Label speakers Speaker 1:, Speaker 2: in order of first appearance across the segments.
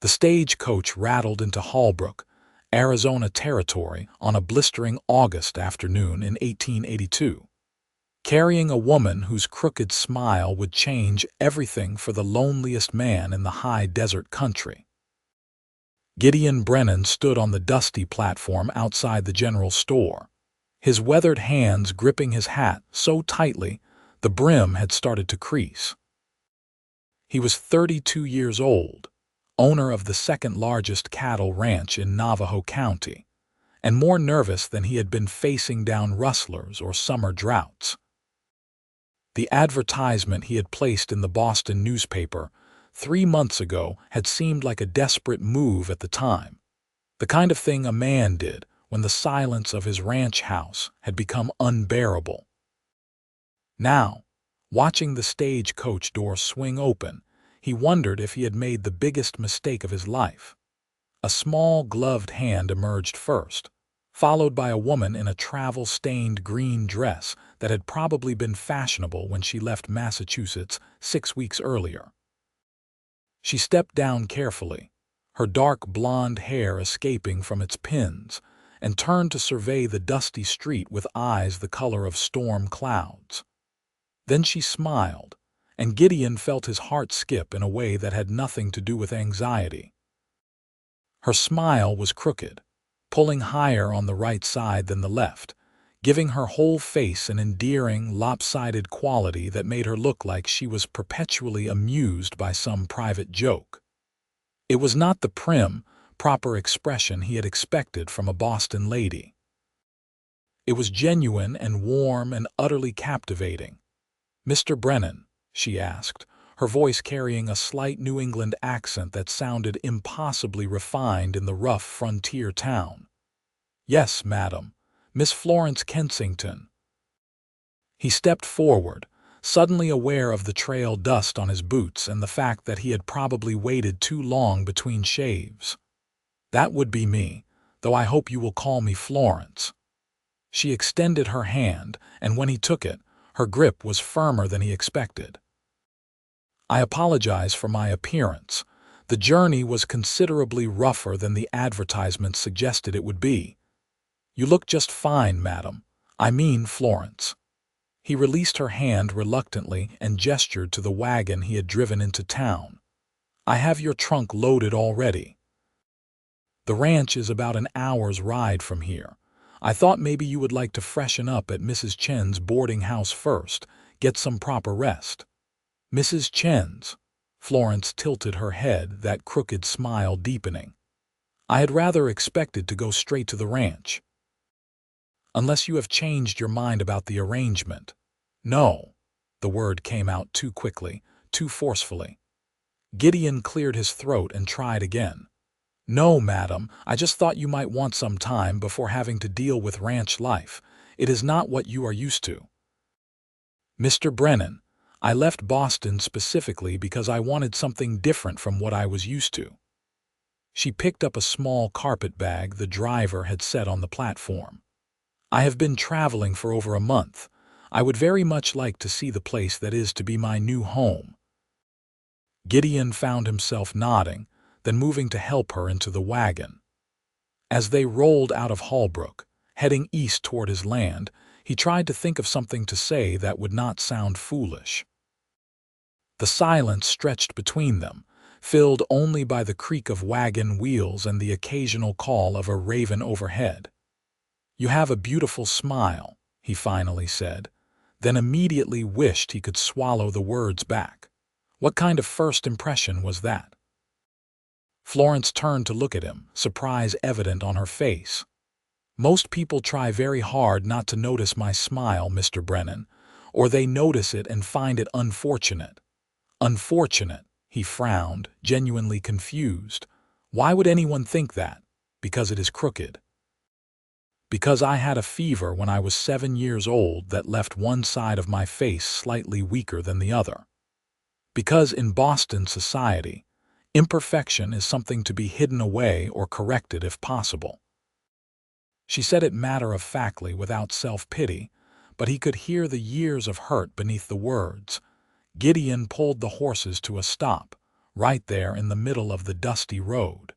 Speaker 1: The stagecoach rattled into Holbrook, Arizona territory on a blistering August afternoon in 1882, carrying a woman whose crooked smile would change everything for the loneliest man in the high desert country. Gideon Brennan stood on the dusty platform outside the general store, his weathered hands gripping his hat so tightly the brim had started to crease. He was 32 years old, owner of the second-largest cattle ranch in Navajo County, and more nervous than he had been facing down rustlers or summer droughts. The advertisement he had placed in the Boston newspaper 3 months ago had seemed like a desperate move at the time, the kind of thing a man did when the silence of his ranch house had become unbearable. Now, watching the stagecoach door swing open, he wondered if he had made the biggest mistake of his life. A small gloved hand emerged first, followed by a woman in a travel-stained green dress that had probably been fashionable when she left Massachusetts 6 weeks earlier. She stepped down carefully, her dark blonde hair escaping from its pins, and turned to survey the dusty street with eyes the color of storm clouds. Then she smiled, and Gideon felt his heart skip in a way that had nothing to do with anxiety. Her smile was crooked, pulling higher on the right side than the left, giving her whole face an endearing, lopsided quality that made her look like she was perpetually amused by some private joke. It was not the prim, proper expression he had expected from a Boston lady. It was genuine and warm and utterly captivating. "Mr. Brennan?" she asked, her voice carrying a slight New England accent that sounded impossibly refined in the rough frontier town. "Yes, madam. Miss Florence Kensington." He stepped forward, suddenly aware of the trail dust on his boots and the fact that he had probably waited too long between shaves. "That would be me, though I hope you will call me Florence." She extended her hand, and when he took it, her grip was firmer than he expected. "I apologize for my appearance. The journey was considerably rougher than the advertisement suggested it would be." "You look just fine, madam. I mean Florence." He released her hand reluctantly and gestured to the wagon he had driven into town. "I have your trunk loaded already. The ranch is about an hour's ride from here. I thought maybe you would like to freshen up at Mrs. Chen's boarding house first, get some proper rest." "Mrs. Chen's?" Florence tilted her head, that crooked smile deepening. "I had rather expected to go straight to the ranch." "Unless you have changed your mind about the arrangement." "No." The word came out too quickly, too forcefully. Gideon cleared his throat and tried again. "No, madam, I just thought you might want some time before having to deal with ranch life. It is not what you are used to." "Mr. Brennan, I left Boston specifically because I wanted something different from what I was used to." She picked up a small carpet bag the driver had set on the platform. "I have been traveling for over a month. I would very much like to see the place that is to be my new home." Gideon found himself nodding, then moving to help her into the wagon. As they rolled out of Holbrook, heading east toward his land, he tried to think of something to say that would not sound foolish. The silence stretched between them, filled only by the creak of wagon wheels and the occasional call of a raven overhead. "You have a beautiful smile," he finally said, then immediately wished he could swallow the words back. What kind of first impression was that? Florence turned to look at him, surprise evident on her face. "Most people try very hard not to notice my smile, Mr. Brennan, or they notice it and find it unfortunate." "Unfortunate?" He frowned, genuinely confused. "Why would anyone think that? Because it is crooked." "Because I had a fever when I was 7 years old that left one side of my face slightly weaker than the other. Because in Boston society, imperfection is something to be hidden away or corrected if possible." She said it matter-of-factly without self-pity, but he could hear the years of hurt beneath the words. Gideon pulled the horses to a stop, right there in the middle of the dusty road.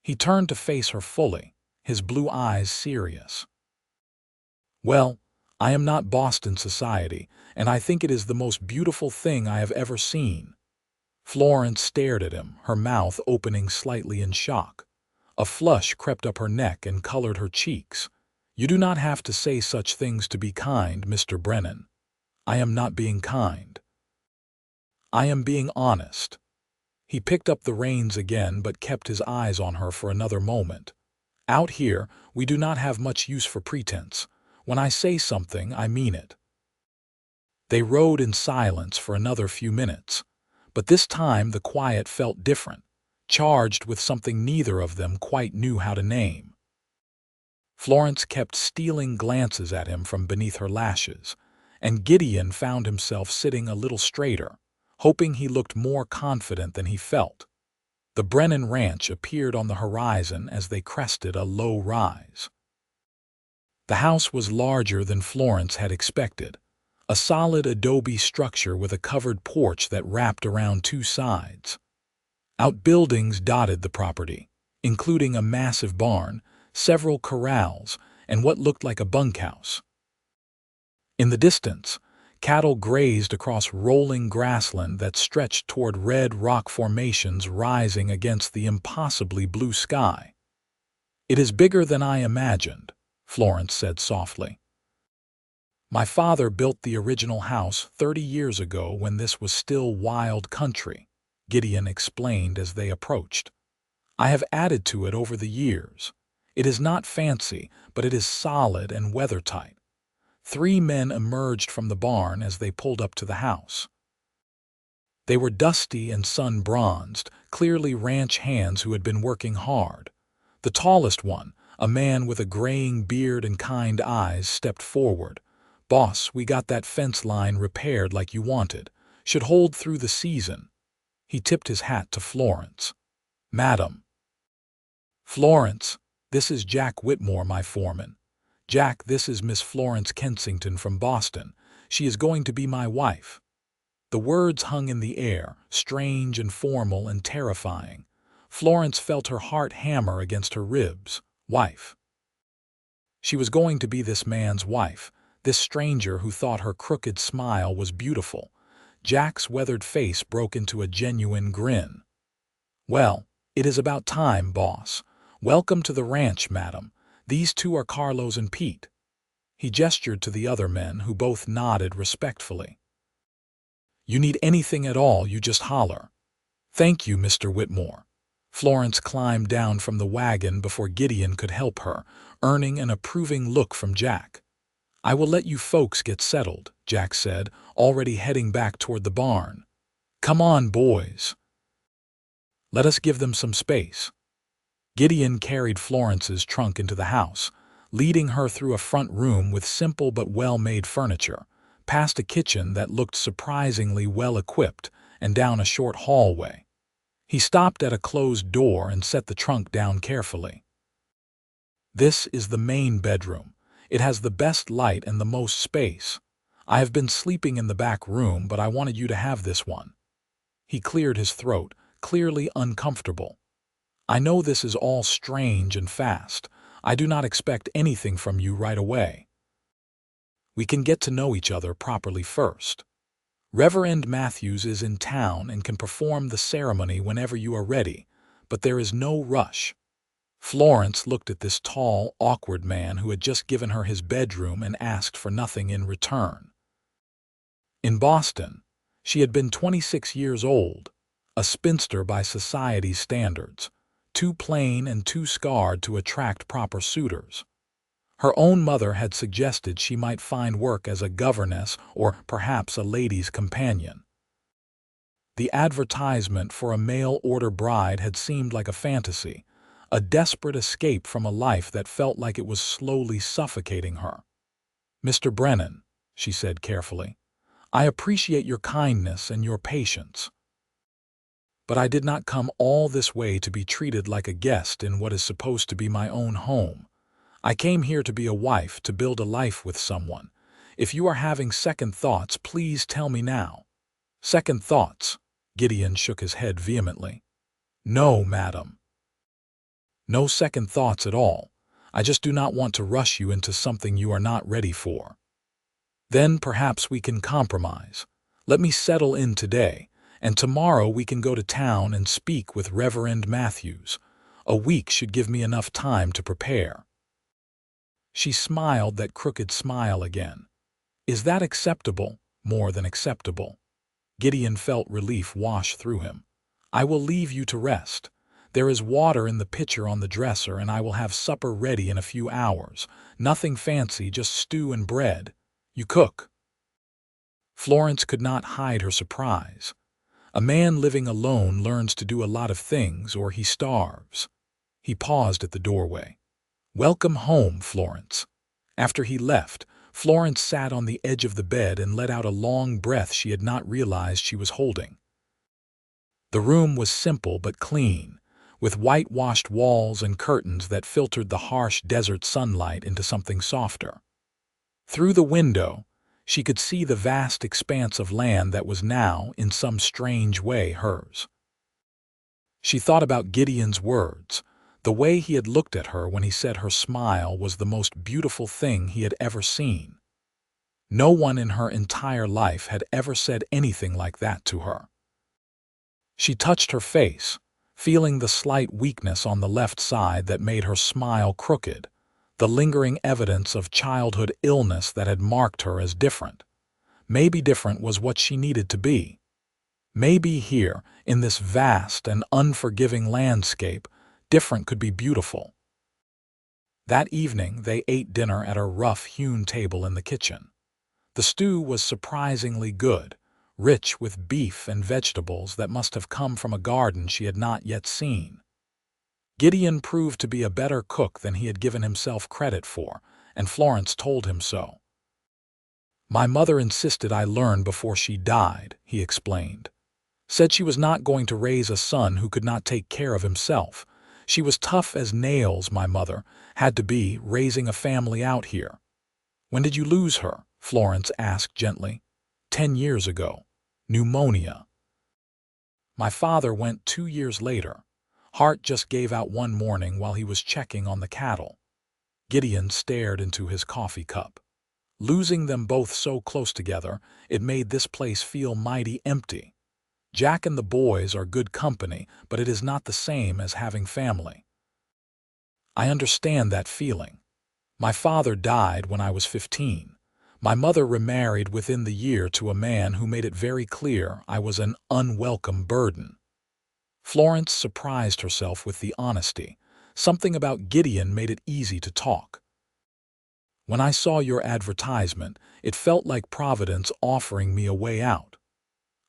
Speaker 1: He turned to face her fully, his blue eyes serious. "Well, I am not Boston society, and I think it is the most beautiful thing I have ever seen." Florence stared at him, her mouth opening slightly in shock. A flush crept up her neck and colored her cheeks. "You do not have to say such things to be kind, Mr. Brennan." "I am not being kind. I am being honest." He picked up the reins again but kept his eyes on her for another moment. "Out here, we do not have much use for pretense. When I say something, I mean it." They rode in silence for another few minutes, but this time the quiet felt different, charged with something neither of them quite knew how to name. Florence kept stealing glances at him from beneath her lashes, and Gideon found himself sitting a little straighter, hoping he looked more confident than he felt. The Brennan Ranch appeared on the horizon as they crested a low rise. The house was larger than Florence had expected, a solid adobe structure with a covered porch that wrapped around two sides. Outbuildings dotted the property, including a massive barn, several corrals, and what looked like a bunkhouse. In the distance, cattle grazed across rolling grassland that stretched toward red rock formations rising against the impossibly blue sky. "It is bigger than I imagined," Florence said softly. "My father built the original house 30 years ago when this was still wild country," Gideon explained as they approached. "I have added to it over the years. It is not fancy, but it is solid and weathertight." 3 men emerged from the barn as they pulled up to the house. They were dusty and sun-bronzed, clearly ranch hands who had been working hard. The tallest one, a man with a graying beard and kind eyes, stepped forward. "Boss, we got that fence line repaired like you wanted. Should hold through the season." He tipped his hat to Florence. "Madam." "Florence, this is Jack Whitmore, my foreman. Jack, this is Miss Florence Kensington from Boston. She is going to be my wife." The words hung in the air, strange and formal and terrifying. Florence felt her heart hammer against her ribs. Wife. She was going to be this man's wife, this stranger who thought her crooked smile was beautiful. Jack's weathered face broke into a genuine grin. "Well, it is about time, boss. Welcome to the ranch, madam. These two are Carlos and Pete." He gestured to the other men, who both nodded respectfully. "You need anything at all, you just holler." "Thank you, Mr. Whitmore." Florence climbed down from the wagon before Gideon could help her, earning an approving look from Jack. "I will let you folks get settled," Jack said, already heading back toward the barn. "Come on, boys. Let us give them some space." Gideon carried Florence's trunk into the house, leading her through a front room with simple but well-made furniture, past a kitchen that looked surprisingly well-equipped, and down a short hallway. He stopped at a closed door and set the trunk down carefully. "This is the main bedroom. It has the best light and the most space. I have been sleeping in the back room, but I wanted you to have this one." He cleared his throat, clearly uncomfortable. "I know this is all strange and fast. I do not expect anything from you right away. We can get to know each other properly first. Reverend Matthews is in town and can perform the ceremony whenever you are ready, but there is no rush." Florence looked at this tall, awkward man who had just given her his bedroom and asked for nothing in return. In Boston, she had been 26 years old, a spinster by society's standards, too plain and too scarred to attract proper suitors. Her own mother had suggested she might find work as a governess or perhaps a lady's companion. The advertisement for a mail-order bride had seemed like a fantasy, a desperate escape from a life that felt like it was slowly suffocating her. "Mr. Brennan," she said carefully, "I appreciate your kindness and your patience. But I did not come all this way to be treated like a guest in what is supposed to be my own home. I came here to be a wife, to build a life with someone. If you are having second thoughts, please tell me now." "Second thoughts?" Gideon shook his head vehemently. "No, madam. No second thoughts at all. I just do not want to rush you into something you are not ready for." "Then perhaps we can compromise. Let me settle in today, and tomorrow we can go to town and speak with Reverend Matthews. A week should give me enough time to prepare." She smiled that crooked smile again. "Is that acceptable?" "More than acceptable." Gideon felt relief wash through him. "I will leave you to rest. There is water in the pitcher on the dresser, and I will have supper ready in a few hours. Nothing fancy, just stew and bread. You cook?" Florence could not hide her surprise. A man living alone learns to do a lot of things, or he starves. He paused at the doorway. "Welcome home, Florence." After he left, Florence sat on the edge of the bed and let out a long breath she had not realized she was holding. The room was simple but clean, with whitewashed walls and curtains that filtered the harsh desert sunlight into something softer. Through the window, she could see the vast expanse of land that was now, in some strange way, hers. She thought about Gideon's words, the way he had looked at her when he said her smile was the most beautiful thing he had ever seen. No one in her entire life had ever said anything like that to her. She touched her face, feeling the slight weakness on the left side that made her smile crooked, the lingering evidence of childhood illness that had marked her as different. Maybe different was what she needed to be. Maybe here, in this vast and unforgiving landscape, different could be beautiful. That evening they ate dinner at a rough-hewn table in the kitchen. The stew was surprisingly good, rich with beef and vegetables that must have come from a garden she had not yet seen. Gideon proved to be a better cook than he had given himself credit for, and Florence told him so. "My mother insisted I learn before she died," he explained. "Said she was not going to raise a son who could not take care of himself. She was tough as nails, my mother, had to be, raising a family out here." "When did you lose her?" Florence asked gently. 10 years ago. Pneumonia." "My father went 2 years later. Heart just gave out one morning while he was checking on the cattle." Gideon stared into his coffee cup. Losing them both so close together, it made this place feel mighty empty. Jack and the boys are good company, but it is not the same as having family. "I understand that feeling. My father died when I was 15. My mother remarried within the year to a man who made it very clear I was an unwelcome burden." Florence surprised herself with the honesty. Something about Gideon made it easy to talk. "When I saw your advertisement, it felt like Providence offering me a way out.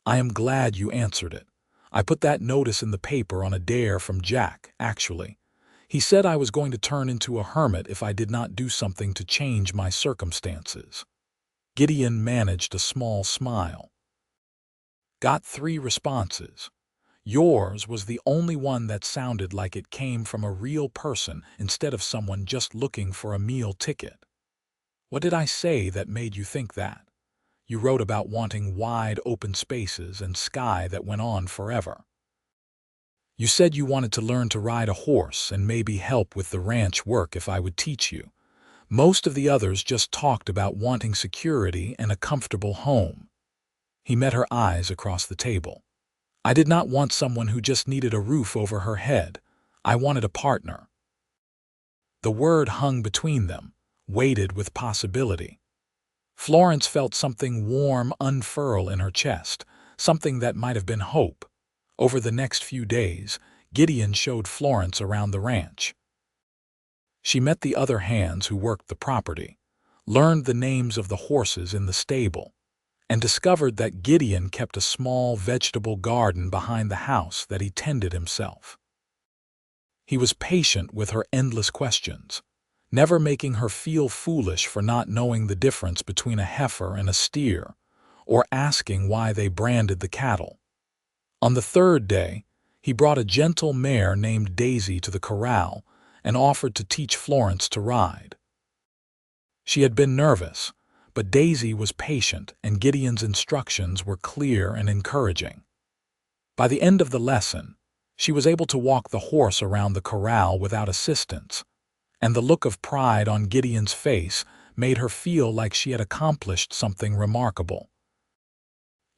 Speaker 1: I am glad you answered it. I put that notice in the paper on a dare from Jack, actually. He said I was going to turn into a hermit if I did not do something to change my circumstances." Gideon managed a small smile. "Got 3 responses. Yours was the only one that sounded like it came from a real person instead of someone just looking for a meal ticket." "What did I say that made you think that?" "You wrote about wanting wide open spaces and sky that went on forever. You said you wanted to learn to ride a horse and maybe help with the ranch work if I would teach you. Most of the others just talked about wanting security and a comfortable home." He met her eyes across the table. "I did not want someone who just needed a roof over her head. I wanted a partner." The word hung between them, weighted with possibility. Florence felt something warm unfurl in her chest, something that might have been hope. Over the next few days, Gideon showed Florence around the ranch. She met the other hands who worked the property, learned the names of the horses in the stable, and discovered that Gideon kept a small vegetable garden behind the house that he tended himself. He was patient with her endless questions, never making her feel foolish for not knowing the difference between a heifer and a steer, or asking why they branded the cattle. On the 3rd day, he brought a gentle mare named Daisy to the corral and offered to teach Florence to ride. She had been nervous, but Daisy was patient and Gideon's instructions were clear and encouraging. By the end of the lesson, she was able to walk the horse around the corral without assistance, and the look of pride on Gideon's face made her feel like she had accomplished something remarkable.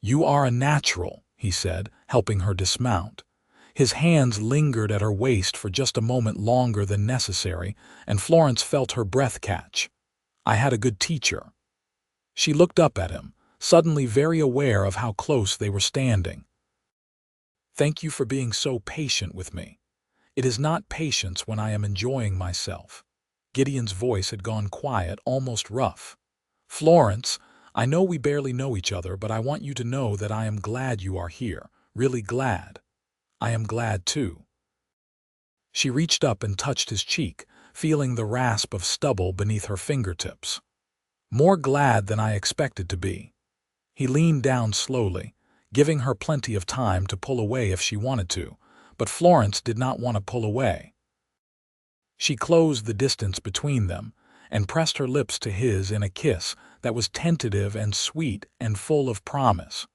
Speaker 1: "You are a natural," he said, helping her dismount. His hands lingered at her waist for just a moment longer than necessary, and Florence felt her breath catch. "I had a good teacher." She looked up at him, suddenly very aware of how close they were standing. "Thank you for being so patient with me. It is not patience when I am enjoying myself." Gideon's voice had gone quiet, almost rough. "Florence, I know we barely know each other, but I want you to know that I am glad you are here, really glad. I am glad too." She reached up and touched his cheek, feeling the rasp of stubble beneath her fingertips. "More glad than I expected to be." He leaned down slowly, giving her plenty of time to pull away if she wanted to, but Florence did not want to pull away. She closed the distance between them and pressed her lips to his in a kiss that was tentative and sweet and full of promise.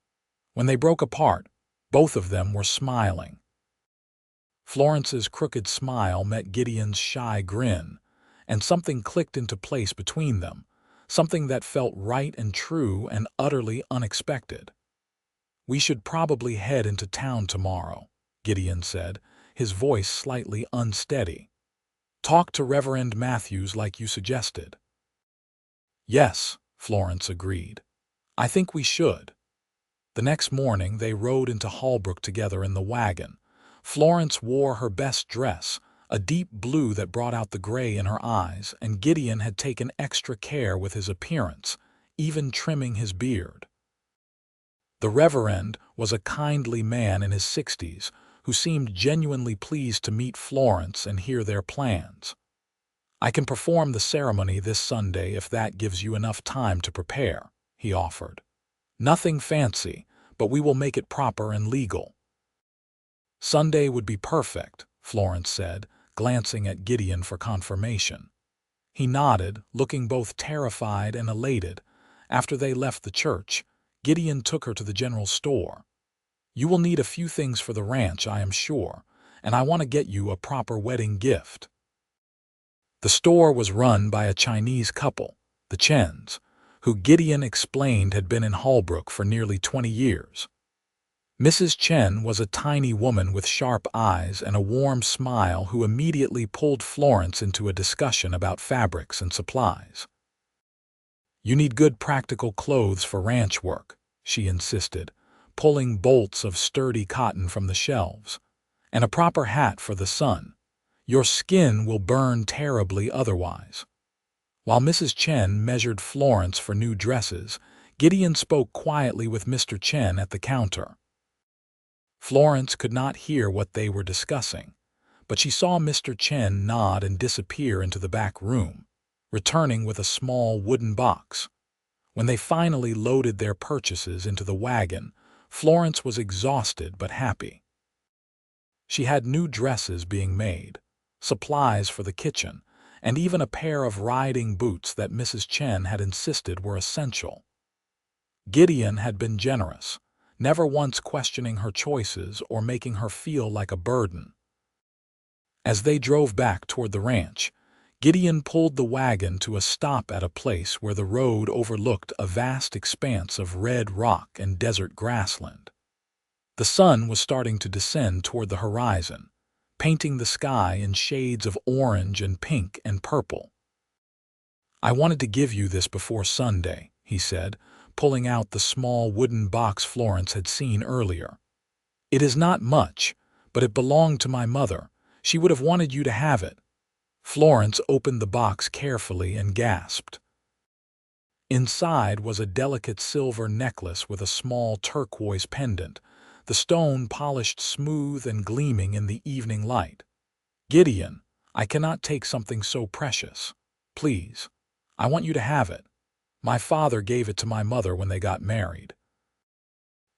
Speaker 1: When they broke apart, both of them were smiling. Florence's crooked smile met Gideon's shy grin, and something clicked into place between them, something that felt right and true and utterly unexpected. "We should probably head into town tomorrow," Gideon said, his voice slightly unsteady. "Talk to Reverend Matthews like you suggested." "Yes," Florence agreed. "I think we should." The next morning they rode into Holbrook together in the wagon. Florence wore her best dress, a deep blue that brought out the gray in her eyes, and Gideon had taken extra care with his appearance, even trimming his beard. The Reverend was a kindly man in his 60s who seemed genuinely pleased to meet Florence and hear their plans. "I can perform the ceremony this Sunday if that gives you enough time to prepare," he offered. "Nothing fancy, but we will make it proper and legal." "Sunday would be perfect," Florence said, glancing at Gideon for confirmation. He nodded, looking both terrified and elated. After they left the church, Gideon took her to the general store. "You will need a few things for the ranch, I am sure, and I want to get you a proper wedding gift." The store was run by a Chinese couple, the Chens, who Gideon explained had been in Holbrook for nearly 20 years. Mrs. Chen was a tiny woman with sharp eyes and a warm smile who immediately pulled Florence into a discussion about fabrics and supplies. "You need good practical clothes for ranch work," she insisted, pulling bolts of sturdy cotton from the shelves, "and a proper hat for the sun. Your skin will burn terribly otherwise." While Mrs. Chen measured Florence for new dresses, Gideon spoke quietly with Mr. Chen at the counter. Florence could not hear what they were discussing, but she saw Mr. Chen nod and disappear into the back room, returning with a small wooden box. When they finally loaded their purchases into the wagon, Florence was exhausted but happy. She had new dresses being made, supplies for the kitchen, and even a pair of riding boots that Mrs. Chen had insisted were essential. Gideon had been generous, never once questioning her choices or making her feel like a burden. As they drove back toward the ranch, Gideon pulled the wagon to a stop at a place where the road overlooked a vast expanse of red rock and desert grassland. The sun was starting to descend toward the horizon, painting the sky in shades of orange and pink and purple. "I wanted to give you this before Sunday," he said, pulling out the small wooden box Florence had seen earlier. "It is not much, but it belonged to my mother. She would have wanted you to have it." Florence opened the box carefully and gasped. Inside was a delicate silver necklace with a small turquoise pendant, the stone polished smooth and gleaming in the evening light. "Gideon, I cannot take something so precious. Please, I want you to have it. My father gave it to my mother when they got married.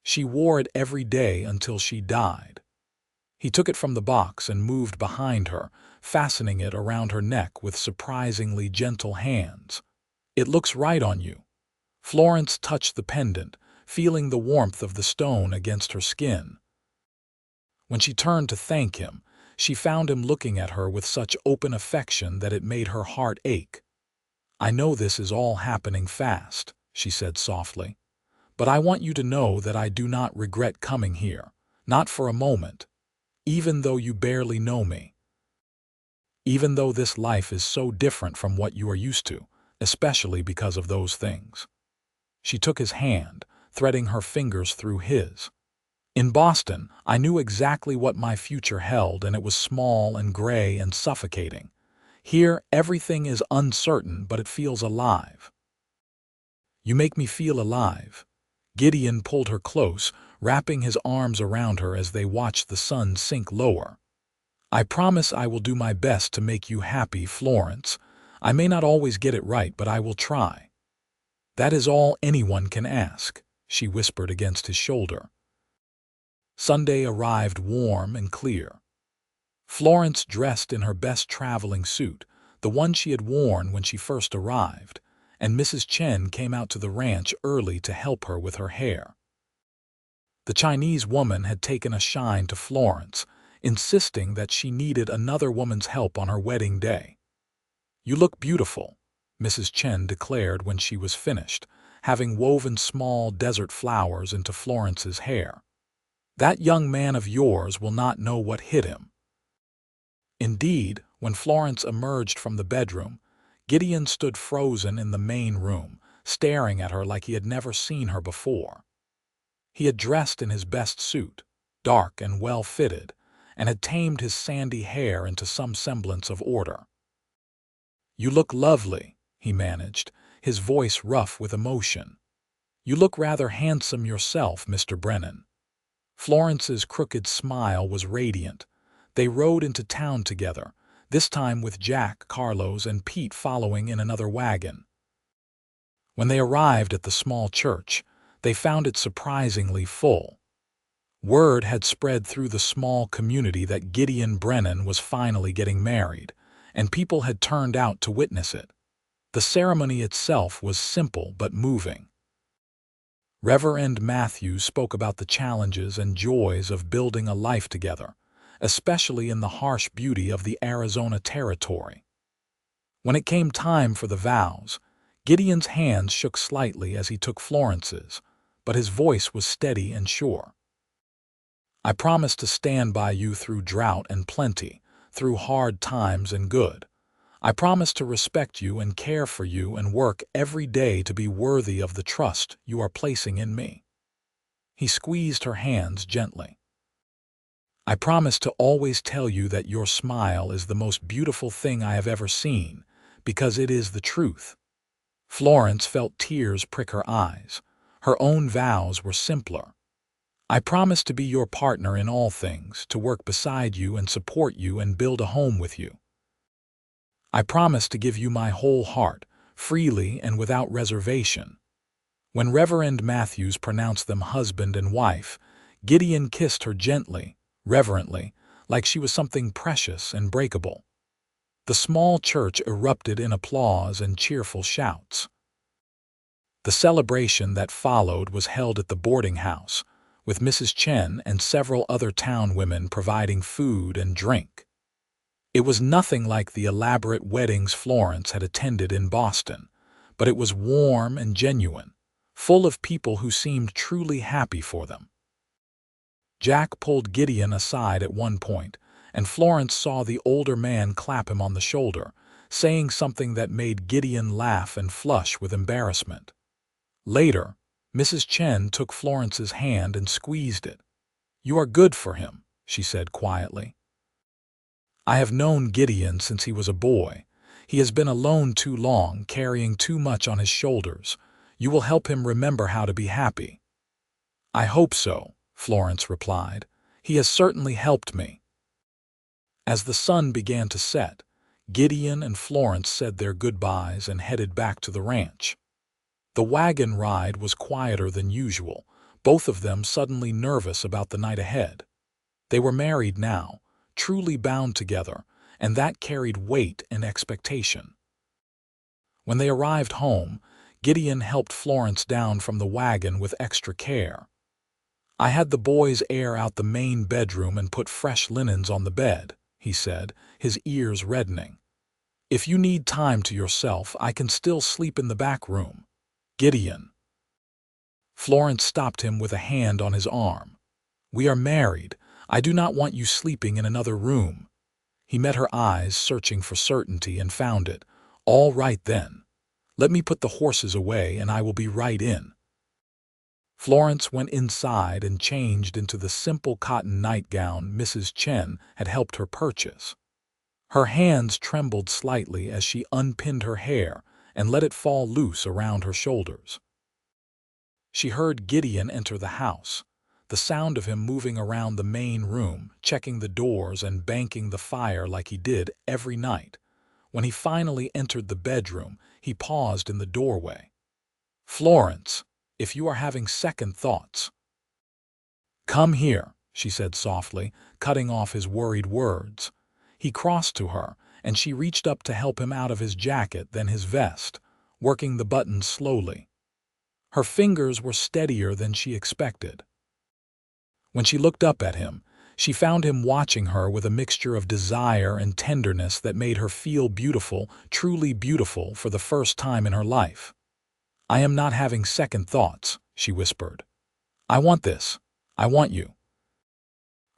Speaker 1: She wore it every day until she died." He took it from the box and moved behind her, fastening it around her neck with surprisingly gentle hands. "It looks right on you." Florence touched the pendant, feeling the warmth of the stone against her skin. When she turned to thank him, she found him looking at her with such open affection that it made her heart ache. "I know this is all happening fast," she said softly, "but I want you to know that I do not regret coming here, not for a moment, even though you barely know me. Even though this life is so different from what you are used to, especially because of those things." She took his hand, threading her fingers through his. "In Boston, I knew exactly what my future held, and it was small and gray and suffocating. Here, everything is uncertain, but it feels alive." "You make me feel alive." Gideon pulled her close, wrapping his arms around her as they watched the sun sink lower. "I promise I will do my best to make you happy, Florence. I may not always get it right, but I will try." "That is all anyone can ask," she whispered against his shoulder. Sunday arrived warm and clear. Florence dressed in her best traveling suit, the one she had worn when she first arrived, and Mrs. Chen came out to the ranch early to help her with her hair. The Chinese woman had taken a shine to Florence, insisting that she needed another woman's help on her wedding day. "You look beautiful," Mrs. Chen declared when she was finished, having woven small desert flowers into Florence's hair. "That young man of yours will not know what hit him." Indeed, when Florence emerged from the bedroom, Gideon stood frozen in the main room, staring at her like he had never seen her before. He had dressed in his best suit, dark and well-fitted, and had tamed his sandy hair into some semblance of order. "You look lovely," he managed, his voice rough with emotion. "You look rather handsome yourself, Mr. Brennan." Florence's crooked smile was radiant. They rode into town together, this time with Jack, Carlos, and Pete following in another wagon. When they arrived at the small church, they found it surprisingly full. Word had spread through the small community that Gideon Brennan was finally getting married, and people had turned out to witness it. The ceremony itself was simple but moving. Reverend Matthews spoke about the challenges and joys of building a life together, especially in the harsh beauty of the Arizona territory. When it came time for the vows, Gideon's hands shook slightly as he took Florence's, but his voice was steady and sure. "I promise to stand by you through drought and plenty, through hard times and good. I promise to respect you and care for you and work every day to be worthy of the trust you are placing in me." He squeezed her hands gently. "I promise to always tell you that your smile is the most beautiful thing I have ever seen, because it is the truth." Florence felt tears prick her eyes. Her own vows were simpler. "I promise to be your partner in all things, to work beside you and support you and build a home with you. I promise to give you my whole heart, freely and without reservation." When Reverend Matthews pronounced them husband and wife, Gideon kissed her gently, reverently, like she was something precious and breakable. The small church erupted in applause and cheerful shouts. The celebration that followed was held at the boarding house, with Mrs. Chen and several other town women providing food and drink. It was nothing like the elaborate weddings Florence had attended in Boston, but it was warm and genuine, full of people who seemed truly happy for them. Jack pulled Gideon aside at one point, and Florence saw the older man clap him on the shoulder, saying something that made Gideon laugh and flush with embarrassment. Later, Mrs. Chen took Florence's hand and squeezed it. "You are good for him," she said quietly. "I have known Gideon since he was a boy. He has been alone too long, carrying too much on his shoulders. You will help him remember how to be happy." "I hope so," Florence replied. "He has certainly helped me." As the sun began to set, Gideon and Florence said their goodbyes and headed back to the ranch. The wagon ride was quieter than usual, both of them suddenly nervous about the night ahead. They were married now, truly bound together, and that carried weight and expectation. When they arrived home, Gideon helped Florence down from the wagon with extra care. I had the boys air out the main bedroom and put fresh linens on the bed, he said, his ears reddening. If you need time to yourself, I can still sleep in the back room. Gideon. Florence stopped him with a hand on his arm. We are married. I do not want you sleeping in another room. He met her eyes, searching for certainty, and found it. All right then. Let me put the horses away and I will be right in. Florence went inside and changed into the simple cotton nightgown Mrs. Chen had helped her purchase. Her hands trembled slightly as she unpinned her hair and let it fall loose around her shoulders. She heard Gideon enter the house, the sound of him moving around the main room, checking the doors and banking the fire like he did every night. When he finally entered the bedroom, he paused in the doorway. Florence, if you are having second thoughts. Come here, she said softly, cutting off his worried words. He crossed to her, and she reached up to help him out of his jacket, then his vest, working the buttons slowly. Her fingers were steadier than she expected. When she looked up at him, she found him watching her with a mixture of desire and tenderness that made her feel beautiful, truly beautiful, for the first time in her life. I am not having second thoughts, she whispered. I want this. I want you.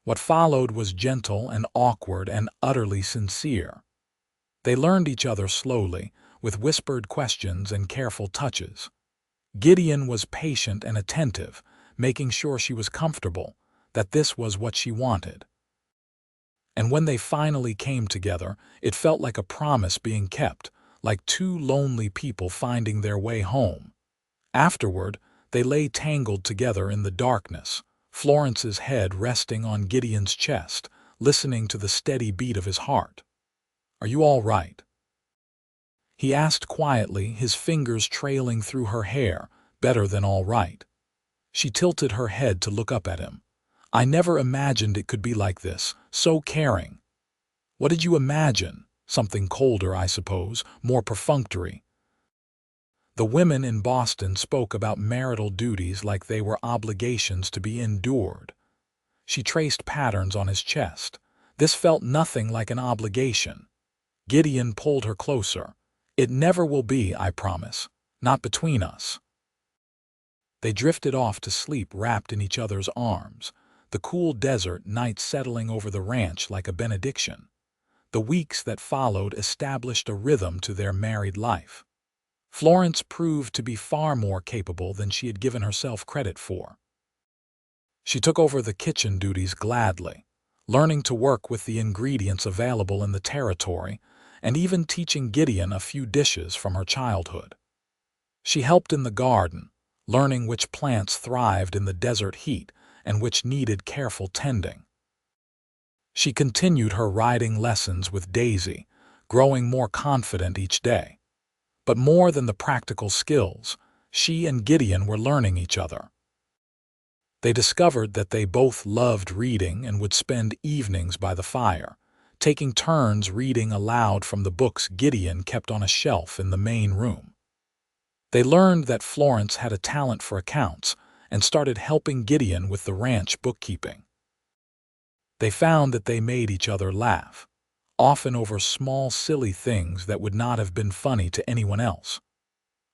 Speaker 1: What followed was gentle and awkward and utterly sincere. They learned each other slowly, with whispered questions and careful touches. Gideon was patient and attentive, making sure she was comfortable, that this was what she wanted. And when they finally came together, it felt like a promise being kept, like two lonely people finding their way home. Afterward, they lay tangled together in the darkness, Florence's head resting on Gideon's chest, listening to the steady beat of his heart. Are you all right? He asked quietly, his fingers trailing through her hair. Better than all right. She tilted her head to look up at him. I never imagined it could be like this, so caring. What did you imagine? Something colder, I suppose, more perfunctory. The women in Boston spoke about marital duties like they were obligations to be endured. She traced patterns on his chest. This felt nothing like an obligation. Gideon pulled her closer. It never will be, I promise. Not between us. They drifted off to sleep wrapped in each other's arms, the cool desert night settling over the ranch like a benediction. The weeks that followed established a rhythm to their married life. Florence proved to be far more capable than she had given herself credit for. She took over the kitchen duties gladly, learning to work with the ingredients available in the territory and even teaching Gideon a few dishes from her childhood. She helped in the garden, learning which plants thrived in the desert heat and which needed careful tending. She continued her riding lessons with Daisy, growing more confident each day. But more than the practical skills, she and Gideon were learning each other. They discovered that they both loved reading and would spend evenings by the fire, taking turns reading aloud from the books Gideon kept on a shelf in the main room. They learned that Florence had a talent for accounts and started helping Gideon with the ranch bookkeeping. They found that they made each other laugh, often over small, silly things that would not have been funny to anyone else.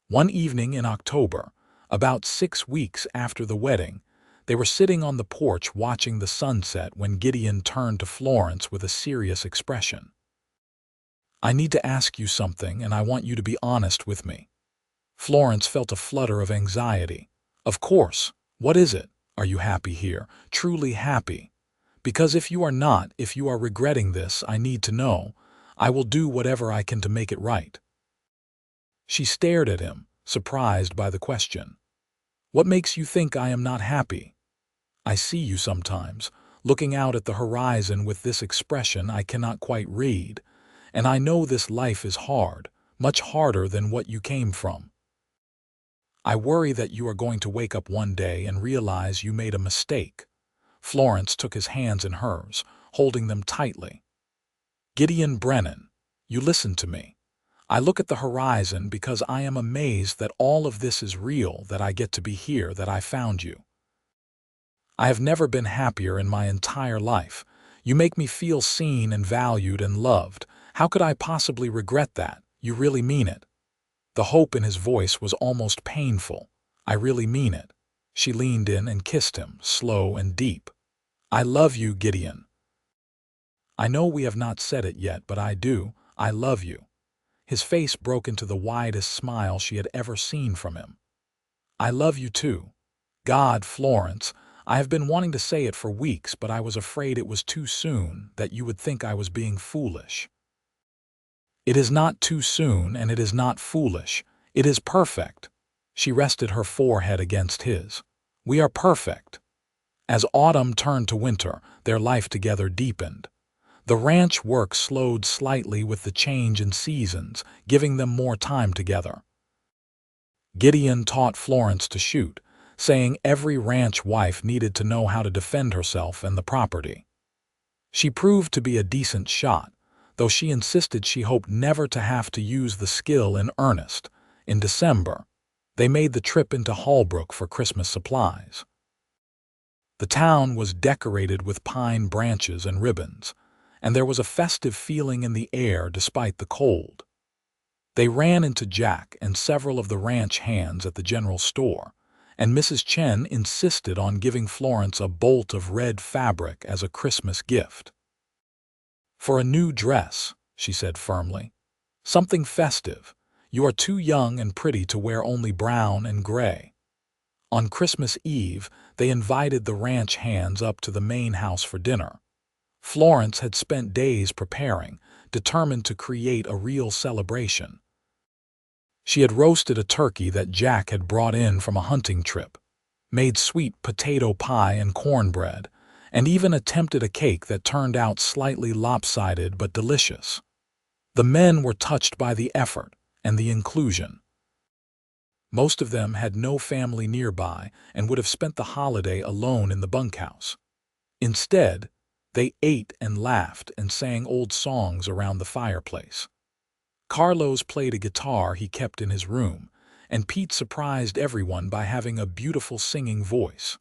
Speaker 1: One evening in October, about 6 weeks after the wedding, they were sitting on the porch watching the sunset when Gideon turned to Florence with a serious expression. I need to ask you something, and I want you to be honest with me. Florence felt a flutter of anxiety. Of course. What is it? Are you happy here? Truly happy? Because if you are not, if you are regretting this, I need to know. I will do whatever I can to make it right. She stared at him, surprised by the question. What makes you think I am not happy? I see you sometimes, looking out at the horizon with this expression I cannot quite read, and I know this life is hard, much harder than what you came from. I worry that you are going to wake up one day and realize you made a mistake. Florence took his hands in hers, holding them tightly. Gideon Brennan, you listen to me. I look at the horizon because I am amazed that all of this is real, that I get to be here, that I found you. I have never been happier in my entire life. You make me feel seen and valued and loved. How could I possibly regret that? You really mean it." The hope in his voice was almost painful. "I really mean it." She leaned in and kissed him, slow and deep. "I love you, Gideon. I know we have not said it yet, but I do. I love you." His face broke into the widest smile she had ever seen from him. "I love you too. God, Florence, I have been wanting to say it for weeks, but I was afraid it was too soon, that you would think I was being foolish." "It is not too soon, and it is not foolish. It is perfect." She rested her forehead against his. "We are perfect." As autumn turned to winter, their life together deepened. The ranch work slowed slightly with the change in seasons, giving them more time together. Gideon taught Florence to shoot, saying every ranch wife needed to know how to defend herself and the property. She proved to be a decent shot, though she insisted she hoped never to have to use the skill in earnest. In December, they made the trip into Holbrook for Christmas supplies. The town was decorated with pine branches and ribbons, and there was a festive feeling in the air despite the cold. They ran into Jack and several of the ranch hands at the general store, and Mrs. Chen insisted on giving Florence a bolt of red fabric as a Christmas gift. "For a new dress," she said firmly. "Something festive. You are too young and pretty to wear only brown and gray." On Christmas Eve, they invited the ranch hands up to the main house for dinner. Florence had spent days preparing, determined to create a real celebration. She had roasted a turkey that Jack had brought in from a hunting trip, made sweet potato pie and cornbread, and even attempted a cake that turned out slightly lopsided but delicious. The men were touched by the effort and the inclusion. Most of them had no family nearby and would have spent the holiday alone in the bunkhouse. Instead, they ate and laughed and sang old songs around the fireplace. Carlos played a guitar he kept in his room, and Pete surprised everyone by having a beautiful singing voice.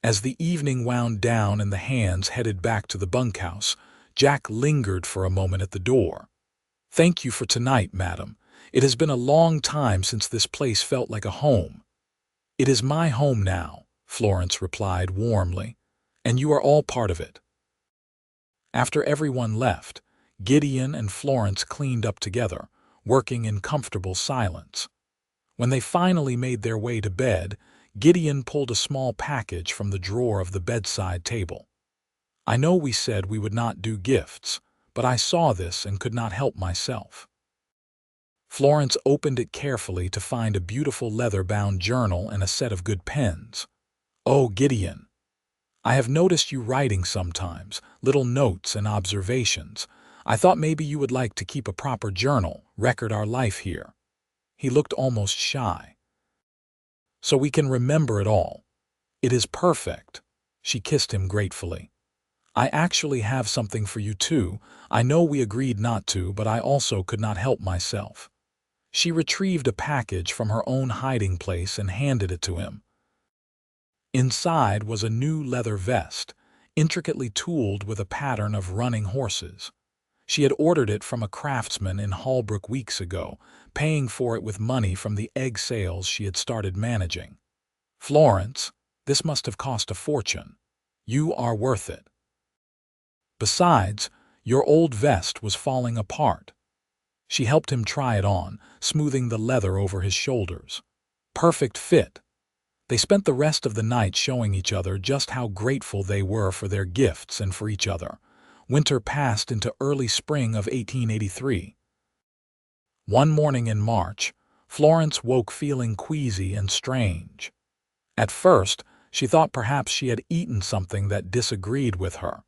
Speaker 1: As the evening wound down and the hands headed back to the bunkhouse, Jack lingered for a moment at the door. "Thank you for tonight, madam. It has been a long time since this place felt like a home." "It is my home now," Florence replied warmly, "and you are all part of it." After everyone left, Gideon and Florence cleaned up together, working in comfortable silence. When they finally made their way to bed, Gideon pulled a small package from the drawer of the bedside table. "I know we said we would not do gifts, but I saw this and could not help myself." Florence opened it carefully to find a beautiful leather-bound journal and a set of good pens. "Oh, Gideon, I have noticed you writing sometimes, little notes and observations. I thought maybe you would like to keep a proper journal, record our life here." He looked almost shy. "So we can remember it all. It is perfect." She kissed him gratefully. "I actually have something for you too. I know we agreed not to, but I also could not help myself." She retrieved a package from her own hiding place and handed it to him. Inside was a new leather vest, intricately tooled with a pattern of running horses. She had ordered it from a craftsman in Holbrook weeks ago, paying for it with money from the egg sales she had started managing. "Florence, this must have cost a fortune. You are worth it. Besides, your old vest was falling apart." She helped him try it on, smoothing the leather over his shoulders. "Perfect fit." They spent the rest of the night showing each other just how grateful they were for their gifts and for each other. Winter passed into early spring of 1883. One morning in March, Florence woke feeling queasy and strange. At first, she thought perhaps she had eaten something that disagreed with her.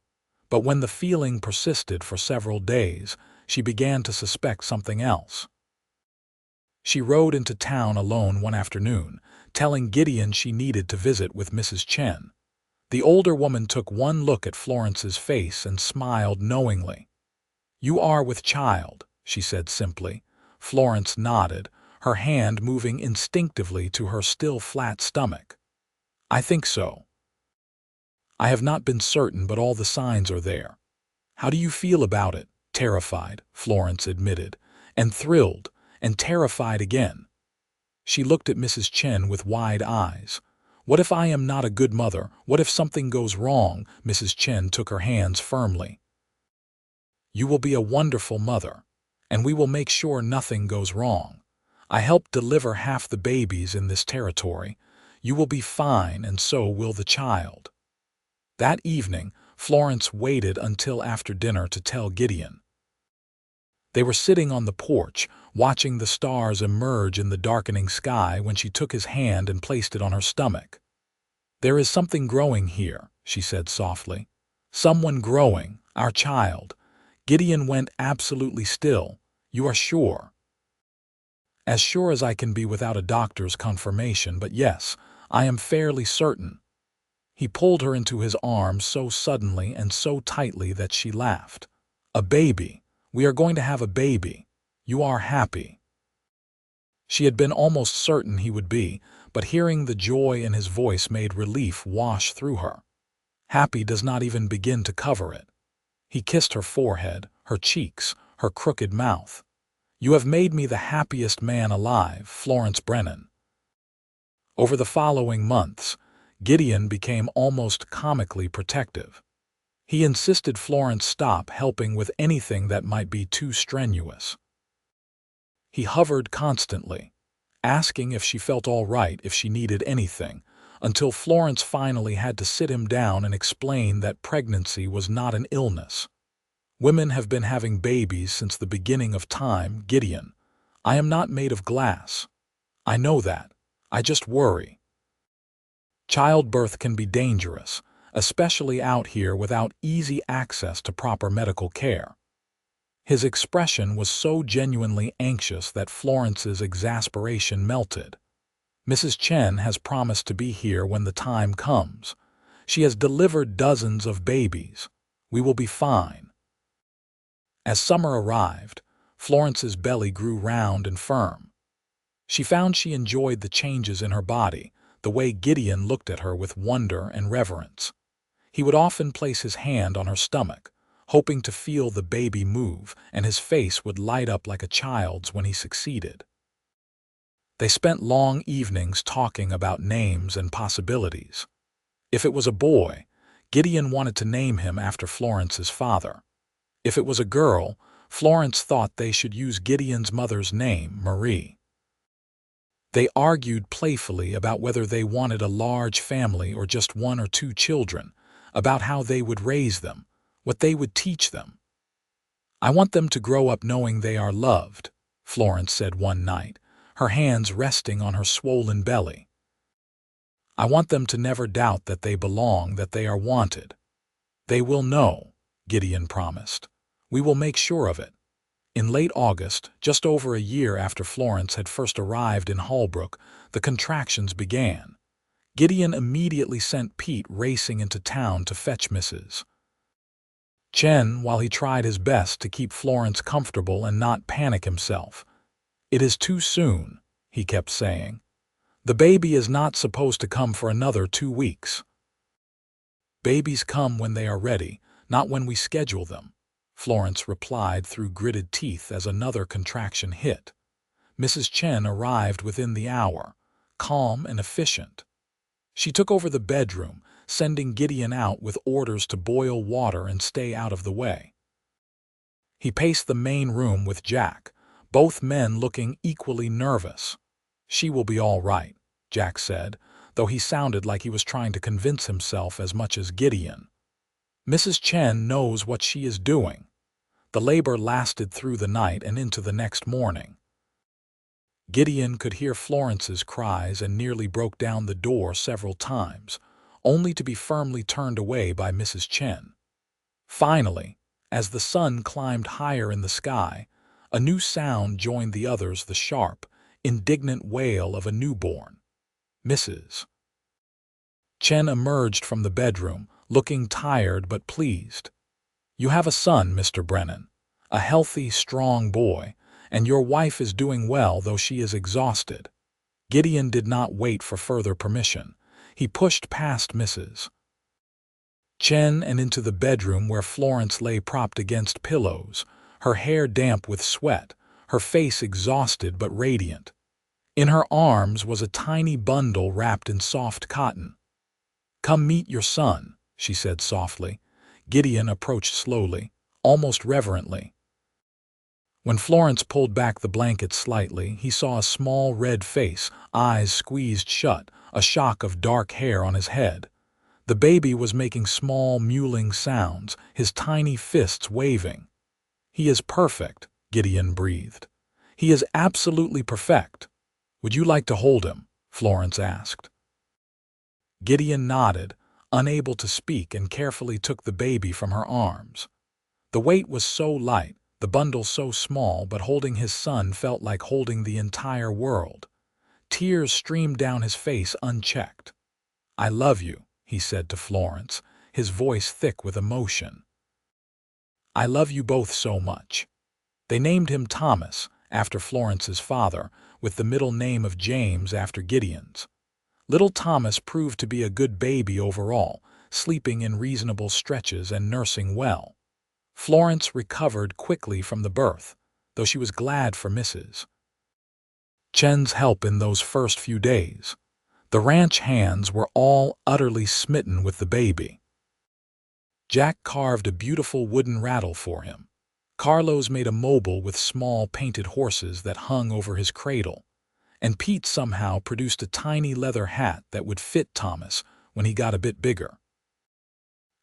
Speaker 1: But when the feeling persisted for several days, she began to suspect something else. She rode into town alone one afternoon, telling Gideon she needed to visit with Mrs. Chen. The older woman took one look at Florence's face and smiled knowingly. "You are with child," she said simply. Florence nodded, her hand moving instinctively to her still flat stomach. "I think so." I have not been certain, but all the signs are there. How do you feel about it? Terrified, Florence admitted, and thrilled, and terrified again. She looked at Mrs. Chen with wide eyes. What if I am not a good mother? What if something goes wrong? Mrs. Chen took her hands firmly. You will be a wonderful mother, and we will make sure nothing goes wrong. I helped deliver half the babies in this territory. You will be fine, and so will the child. That evening, Florence waited until after dinner to tell Gideon. They were sitting on the porch, watching the stars emerge in the darkening sky when she took his hand and placed it on her stomach. There is something growing here, she said softly. Someone growing, our child. Gideon went absolutely still. You are sure? As sure as I can be without a doctor's confirmation, but yes, I am fairly certain. He pulled her into his arms so suddenly and so tightly that she laughed. A baby. We are going to have a baby. You are happy. She had been almost certain he would be, but hearing the joy in his voice made relief wash through her. Happy does not even begin to cover it. He kissed her forehead, her cheeks, her crooked mouth. You have made me the happiest man alive, Florence Brennan. Over the following months, Gideon became almost comically protective. He insisted Florence stop helping with anything that might be too strenuous. He hovered constantly, asking if she felt all right, if she needed anything, until Florence finally had to sit him down and explain that pregnancy was not an illness. Women have been having babies since the beginning of time, Gideon. I am not made of glass. I know that. I just worry. Childbirth can be dangerous, especially out here without easy access to proper medical care. His expression was so genuinely anxious that Florence's exasperation melted. Mrs. Chen has promised to be here when the time comes. She has delivered dozens of babies. We will be fine. As summer arrived, Florence's belly grew round and firm. She found she enjoyed the changes in her body, the way Gideon looked at her with wonder and reverence. He would often place his hand on her stomach, hoping to feel the baby move, and his face would light up like a child's when he succeeded. They spent long evenings talking about names and possibilities. If it was a boy, Gideon wanted to name him after Florence's father. If it was a girl, Florence thought they should use Gideon's mother's name, Marie. They argued playfully about whether they wanted a large family or just 1 or 2 children, about how they would raise them, what they would teach them. I want them to grow up knowing they are loved, Florence said one night, her hands resting on her swollen belly. I want them to never doubt that they belong, that they are wanted. They will know, Gideon promised. We will make sure of it. In late August, just over a year after Florence had first arrived in Holbrook, the contractions began. Gideon immediately sent Pete racing into town to fetch Mrs. Chen while he tried his best to keep Florence comfortable and not panic himself. It is too soon, he kept saying. The baby is not supposed to come for another 2 weeks. Babies come when they are ready, not when we schedule them, Florence replied through gritted teeth as another contraction hit. Mrs. Chen arrived within the hour, calm and efficient. She took over the bedroom, sending Gideon out with orders to boil water and stay out of the way. He paced the main room with Jack, both men looking equally nervous. She will be all right, Jack said, though he sounded like he was trying to convince himself as much as Gideon. Mrs. Chen knows what she is doing. The labor lasted through the night and into the next morning. Gideon could hear Florence's cries and nearly broke down the door several times, only to be firmly turned away by Mrs. Chen. Finally, as the sun climbed higher in the sky, a new sound joined the others, the sharp, indignant wail of a newborn. Mrs. Chen emerged from the bedroom, looking tired but pleased. You have a son, Mr. Brennan, a healthy, strong boy, and your wife is doing well, though she is exhausted. Gideon did not wait for further permission. He pushed past Mrs. Chen and into the bedroom where Florence lay propped against pillows, her hair damp with sweat, her face exhausted but radiant. In her arms was a tiny bundle wrapped in soft cotton. "Come meet your son," she said softly. Gideon approached slowly, almost reverently. When Florence pulled back the blanket slightly, he saw a small red face, eyes squeezed shut, a shock of dark hair on his head. The baby was making small, mewling sounds, his tiny fists waving. "He is perfect," Gideon breathed. "He is absolutely perfect." "Would you like to hold him?" Florence asked. Gideon nodded, unable to speak, and carefully took the baby from her arms. The weight was so light, the bundle so small, but holding his son felt like holding the entire world. Tears streamed down his face unchecked. "I love you," he said to Florence, his voice thick with emotion. "I love you both so much." They named him Thomas, after Florence's father, with the middle name of James after Gideon's. Little Thomas proved to be a good baby overall, sleeping in reasonable stretches and nursing well. Florence recovered quickly from the birth, though she was glad for Mrs. Chen's help in those first few days. The ranch hands were all utterly smitten with the baby. Jack carved a beautiful wooden rattle for him. Carlos made a mobile with small painted horses that hung over his cradle. And Pete somehow produced a tiny leather hat that would fit Thomas when he got a bit bigger.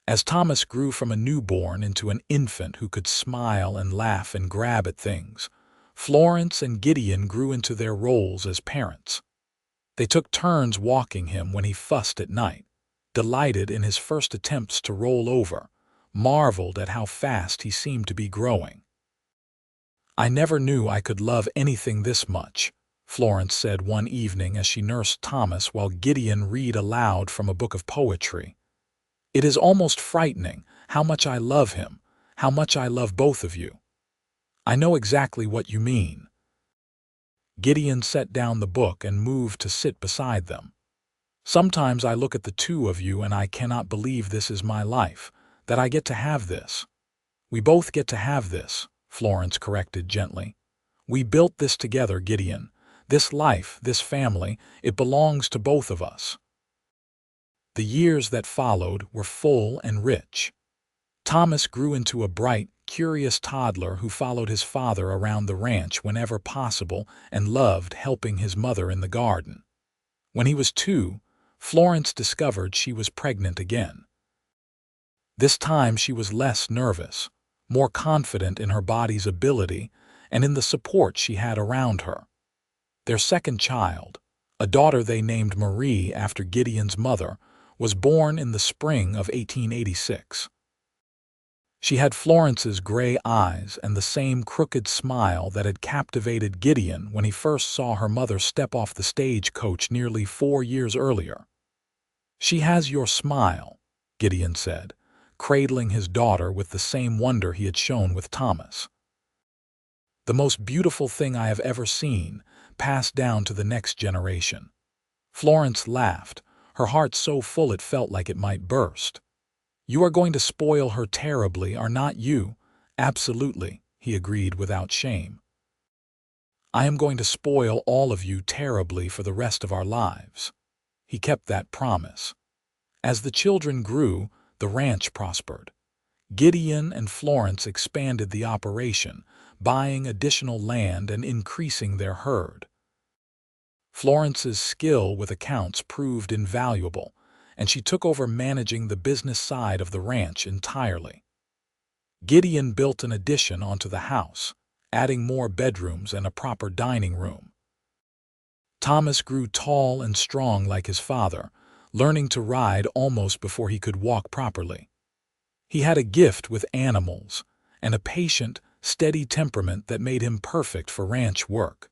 Speaker 1: As Thomas grew from a newborn into an infant who could smile and laugh and grab at things, Florence and Gideon grew into their roles as parents. They took turns walking him when he fussed at night, delighted in his first attempts to roll over, marveled at how fast he seemed to be growing. "I never knew I could love anything this much," Florence said one evening as she nursed Thomas while Gideon read aloud from a book of poetry. "It is almost frightening how much I love him, how much I love both of you." "I know exactly what you mean." Gideon set down the book and moved to sit beside them. "Sometimes I look at the two of you and I cannot believe this is my life, that I get to have this." "We both get to have this," Florence corrected gently. "We built this together, Gideon. This life, this family, it belongs to both of us." The years that followed were full and rich. Thomas grew into a bright, curious toddler who followed his father around the ranch whenever possible and loved helping his mother in the garden. When he was 2, Florence discovered she was pregnant again. This time she was less nervous, more confident in her body's ability and in the support she had around her. Their second child, a daughter they named Marie after Gideon's mother, was born in the spring of 1886. She had Florence's gray eyes and the same crooked smile that had captivated Gideon when he first saw her mother step off the stagecoach nearly 4 years earlier. "She has your smile," Gideon said, cradling his daughter with the same wonder he had shown with Thomas. "The most beautiful thing I have ever seen, passed down to the next generation." Florence laughed, her heart so full it felt like it might burst. "You are going to spoil her terribly, are not you?" "Absolutely," he agreed without shame. "I am going to spoil all of you terribly for the rest of our lives." He kept that promise. As the children grew, the ranch prospered. Gideon and Florence expanded the operation, buying additional land and increasing their herd. Florence's skill with accounts proved invaluable, and she took over managing the business side of the ranch entirely. Gideon built an addition onto the house, adding more bedrooms and a proper dining room. Thomas grew tall and strong like his father, learning to ride almost before he could walk properly. He had a gift with animals and a patient, steady temperament that made him perfect for ranch work.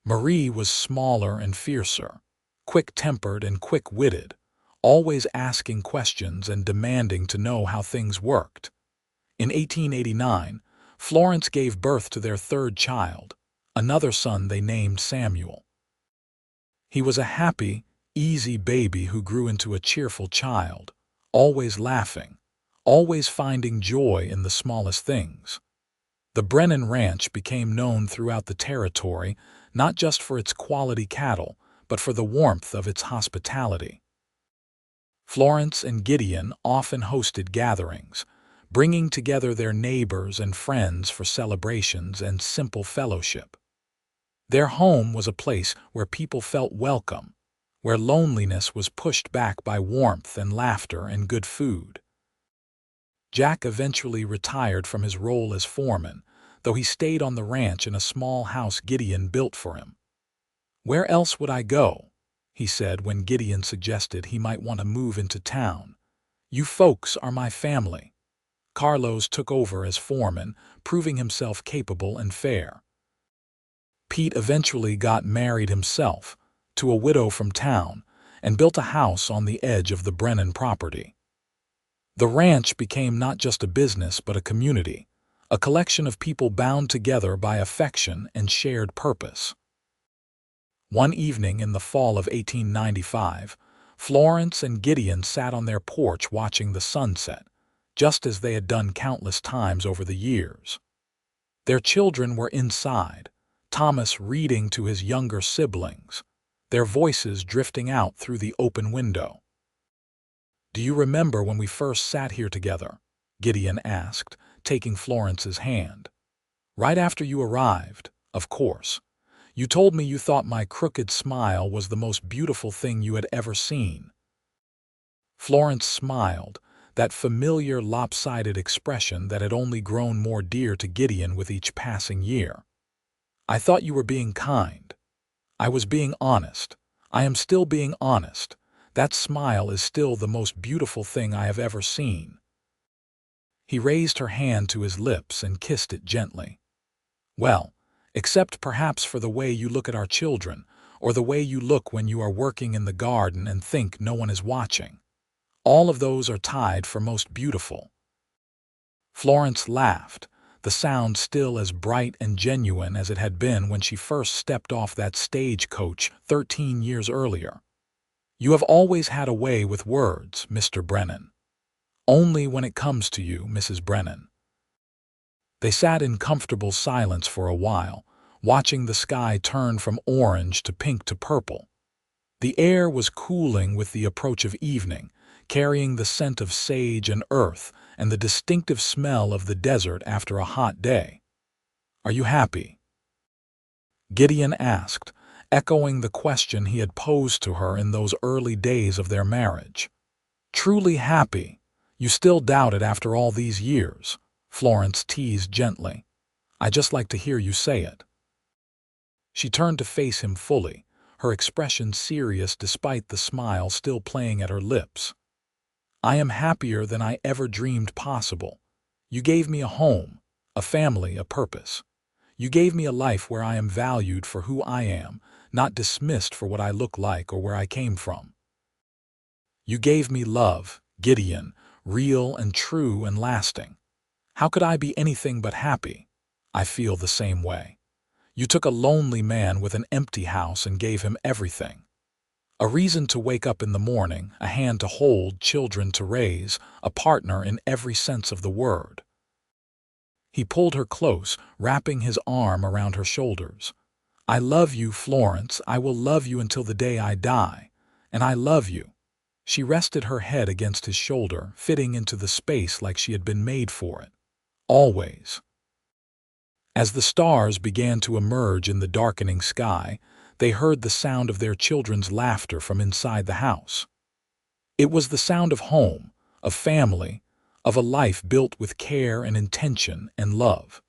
Speaker 1: Marie was smaller and fiercer, quick-tempered and quick-witted, always asking questions and demanding to know how things worked. In 1889, Florence gave birth to their third child, another son they named Samuel. He was a happy, easy baby who grew into a cheerful child, always laughing, always finding joy in the smallest things. The Brennan Ranch became known throughout the territory not just for its quality cattle, but for the warmth of its hospitality. Florence and Gideon often hosted gatherings, bringing together their neighbors and friends for celebrations and simple fellowship. Their home was a place where people felt welcome, where loneliness was pushed back by warmth and laughter and good food. Jack eventually retired from his role as foreman, though he stayed on the ranch in a small house Gideon built for him. "Where else would I go?" he said when Gideon suggested he might want to move into town. "You folks are my family." Carlos took over as foreman, proving himself capable and fair. Pete eventually got married himself to a widow from town and built a house on the edge of the Brennan property. The ranch became not just a business but a community, a collection of people bound together by affection and shared purpose. One evening in the fall of 1895, Florence and Gideon sat on their porch watching the sunset, just as they had done countless times over the years. Their children were inside, Thomas reading to his younger siblings, their voices drifting out through the open window. "Do you remember when we first sat here together?" Gideon asked, taking Florence's hand. "Right after you arrived, of course. You told me you thought my crooked smile was the most beautiful thing you had ever seen." Florence smiled, that familiar lopsided expression that had only grown more dear to Gideon with each passing year. "I thought you were being kind. I was being honest. I am still being honest. That smile is still the most beautiful thing I have ever seen." He raised her hand to his lips and kissed it gently. "Well, except perhaps for the way you look at our children, or the way you look when you are working in the garden and think no one is watching. All of those are tied for most beautiful." Florence laughed, the sound still as bright and genuine as it had been when she first stepped off that stagecoach 13 years earlier. "You have always had a way with words, Mr. Brennan. Only when it comes to you, Mrs. Brennan." They sat in comfortable silence for a while, watching the sky turn from orange to pink to purple. The air was cooling with the approach of evening, carrying the scent of sage and earth and the distinctive smell of the desert after a hot day. "Are you happy?" Gideon asked, echoing the question he had posed to her in those early days of their marriage. "Truly happy? You still doubt it after all these years?" Florence teased gently. "I just like to hear you say it." She turned to face him fully, her expression serious despite the smile still playing at her lips. "I am happier than I ever dreamed possible. You gave me a home, a family, a purpose. You gave me a life where I am valued for who I am, not dismissed for what I look like or where I came from. You gave me love, Gideon, real and true and lasting. How could I be anything but happy? I feel the same way. You took a lonely man with an empty house and gave him everything. A reason to wake up in the morning, a hand to hold, children to raise, a partner in every sense of the word." He pulled her close, wrapping his arm around her shoulders. "I love you, Florence. I will love you until the day I die. And I love you." She rested her head against his shoulder, fitting into the space like she had been made for it. "Always." As the stars began to emerge in the darkening sky, they heard the sound of their children's laughter from inside the house. It was the sound of home, of family, of a life built with care and intention and love.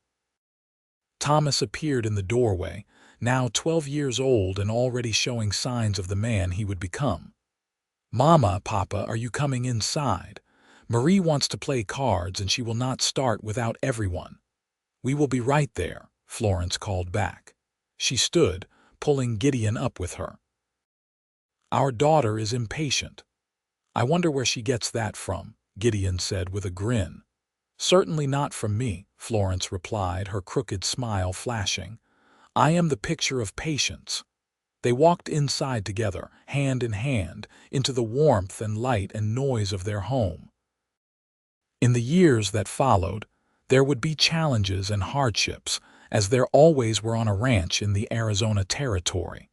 Speaker 1: Thomas appeared in the doorway, now 12 years old and already showing signs of the man he would become. "Mama, Papa, are you coming inside? Marie wants to play cards and she will not start without everyone." "We will be right there," Florence called back. She stood, pulling Gideon up with her. "Our daughter is impatient." "I wonder where she gets that from," Gideon said with a grin. "Certainly not from me," Florence replied, her crooked smile flashing. "I am the picture of patience." They walked inside together, hand in hand, into the warmth and light and noise of their home. In the years that followed, there would be challenges and hardships, as there always were on a ranch in the Arizona Territory.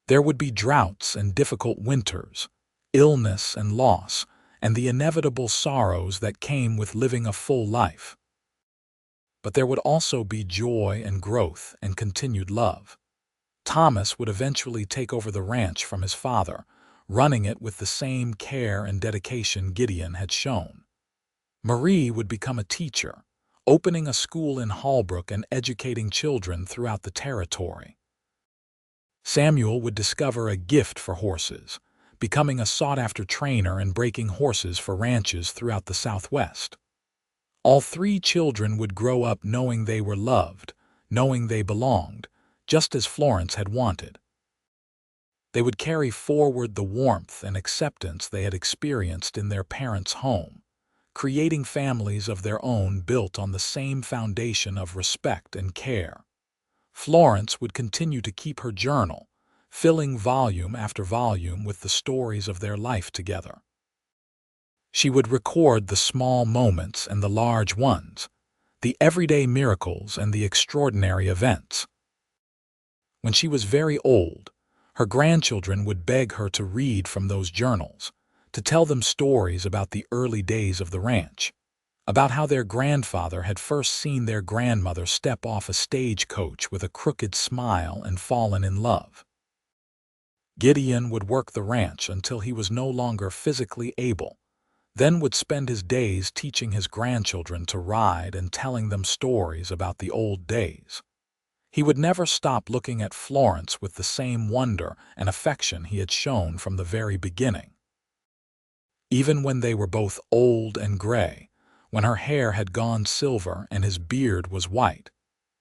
Speaker 1: There would be droughts and difficult winters, illness and loss, and the inevitable sorrows that came with living a full life. But there would also be joy and growth and continued love. Thomas would eventually take over the ranch from his father, running it with the same care and dedication Gideon had shown. Marie would become a teacher, opening a school in Holbrook and educating children throughout the territory. Samuel would discover a gift for horses, becoming a sought-after trainer and breaking horses for ranches throughout the Southwest. All three children would grow up knowing they were loved, knowing they belonged, just as Florence had wanted. They would carry forward the warmth and acceptance they had experienced in their parents' home, creating families of their own built on the same foundation of respect and care. Florence would continue to keep her journal, filling volume after volume with the stories of their life together. She would record the small moments and the large ones, the everyday miracles and the extraordinary events. When she was very old, her grandchildren would beg her to read from those journals, to tell them stories about the early days of the ranch, about how their grandfather had first seen their grandmother step off a stagecoach with a crooked smile and fallen in love. Gideon would work the ranch until he was no longer physically able, then would spend his days teaching his grandchildren to ride and telling them stories about the old days. He would never stop looking at Florence with the same wonder and affection he had shown from the very beginning. Even when they were both old and gray, when her hair had gone silver and his beard was white,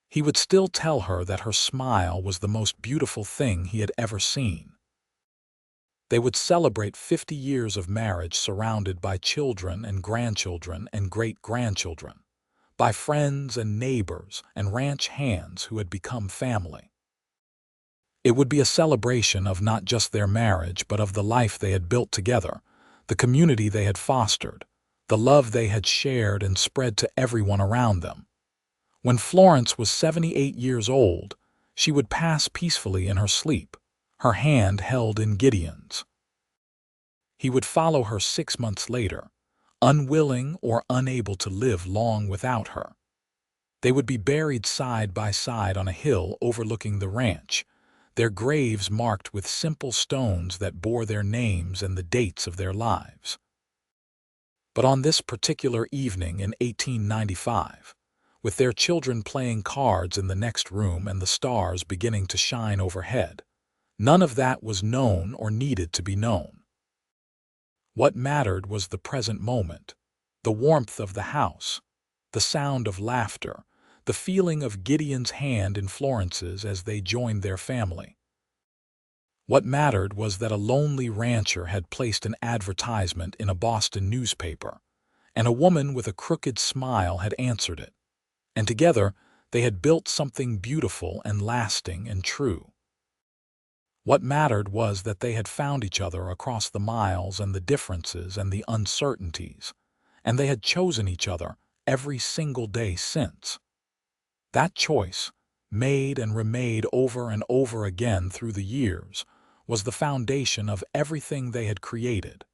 Speaker 1: he would still tell her that her smile was the most beautiful thing he had ever seen. They would celebrate 50 years of marriage surrounded by children and grandchildren and great-grandchildren, by friends and neighbors and ranch hands who had become family. It would be a celebration of not just their marriage but of the life they had built together, the community they had fostered, the love they had shared and spread to everyone around them. When Florence was 78 years old, she would pass peacefully in her sleep, her hand held in Gideon's. He would follow her 6 months later, unwilling or unable to live long without her. They would be buried side by side on a hill overlooking the ranch, their graves marked with simple stones that bore their names and the dates of their lives. But on this particular evening in 1895, with their children playing cards in the next room and the stars beginning to shine overhead, none of that was known or needed to be known. What mattered was the present moment, the warmth of the house, the sound of laughter, the feeling of Gideon's hand in Florence's as they joined their family. What mattered was that a lonely rancher had placed an advertisement in a Boston newspaper, and a woman with a crooked smile had answered it, and together they had built something beautiful and lasting and true. What mattered was that they had found each other across the miles and the differences and the uncertainties, and they had chosen each other every single day since. That choice, made and remade over and over again through the years, was the foundation of everything they had created.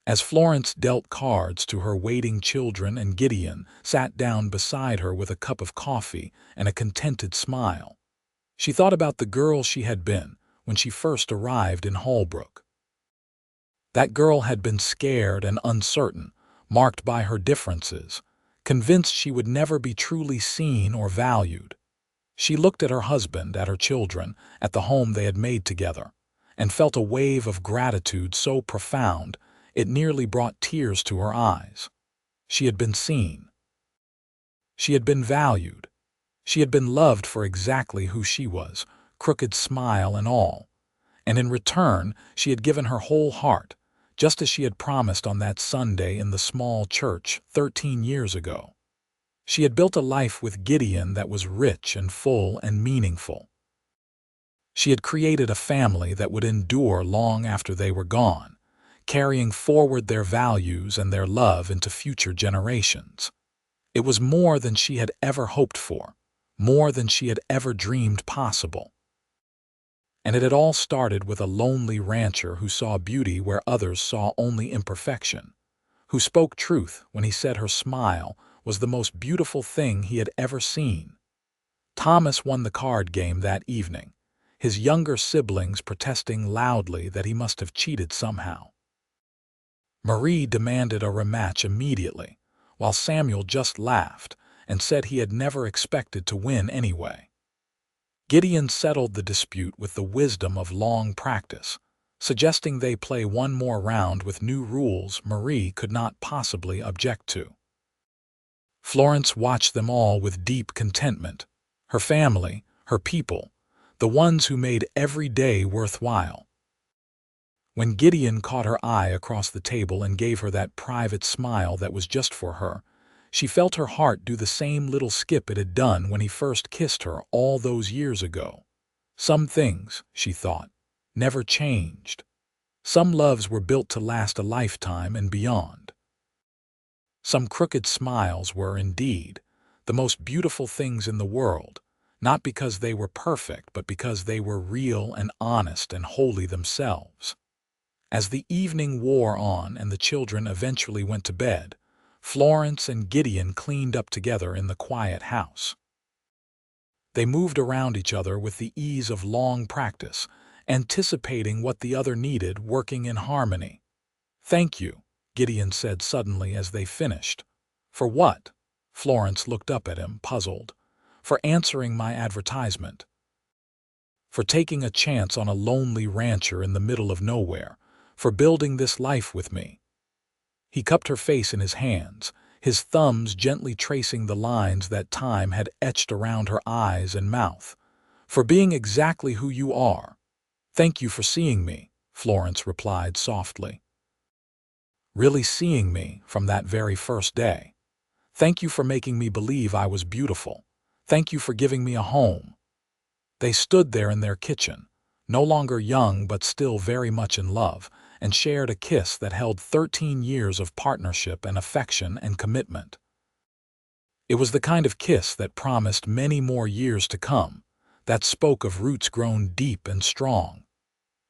Speaker 1: As Florence dealt cards to her waiting children and Gideon sat down beside her with a cup of coffee and a contented smile, she thought about the girl she had been when she first arrived in Holbrook. That girl had been scared and uncertain, marked by her differences, convinced she would never be truly seen or valued. She looked at her husband, at her children, at the home they had made together, and felt a wave of gratitude so profound it nearly brought tears to her eyes. She had been seen. She had been valued. She had been loved for exactly who she was, crooked smile and all, and in return she had given her whole heart, just as she had promised on that Sunday in the small church 13 years ago. She had built a life with Gideon that was rich and full and meaningful. She had created a family that would endure long after they were gone, carrying forward their values and their love into future generations. It was more than she had ever hoped for, more than she had ever dreamed possible. And it had all started with a lonely rancher who saw beauty where others saw only imperfection, who spoke truth when he said her smile was the most beautiful thing he had ever seen. Thomas won the card game that evening, his younger siblings protesting loudly that he must have cheated somehow. Marie demanded a rematch immediately, while Samuel just laughed and said he had never expected to win anyway. Gideon settled the dispute with the wisdom of long practice, suggesting they play one more round with new rules Marie could not possibly object to. Florence watched them all with deep contentment. Her family, her people, the ones who made every day worthwhile. When Gideon caught her eye across the table and gave her that private smile that was just for her, she felt her heart do the same little skip it had done when he first kissed her all those years ago. Some things, she thought, never changed. Some loves were built to last a lifetime and beyond. Some crooked smiles were, indeed, the most beautiful things in the world, not because they were perfect, but because they were real and honest and holy themselves. As the evening wore on and the children eventually went to bed, Florence and Gideon cleaned up together in the quiet house. They moved around each other with the ease of long practice, anticipating what the other needed, working in harmony. "Thank you," Gideon said suddenly as they finished. "For what?" Florence looked up at him, puzzled. "For answering my advertisement. For taking a chance on a lonely rancher in the middle of nowhere. For building this life with me." He cupped her face in his hands, his thumbs gently tracing the lines that time had etched around her eyes and mouth. "For being exactly who you are." "Thank you for seeing me," Florence replied softly. "Really seeing me from that very first day. Thank you for making me believe I was beautiful. Thank you for giving me a home." They stood there in their kitchen, no longer young but still very much in love, and shared a kiss that held 13 years of partnership and affection and commitment. It was the kind of kiss that promised many more years to come, that spoke of roots grown deep and strong.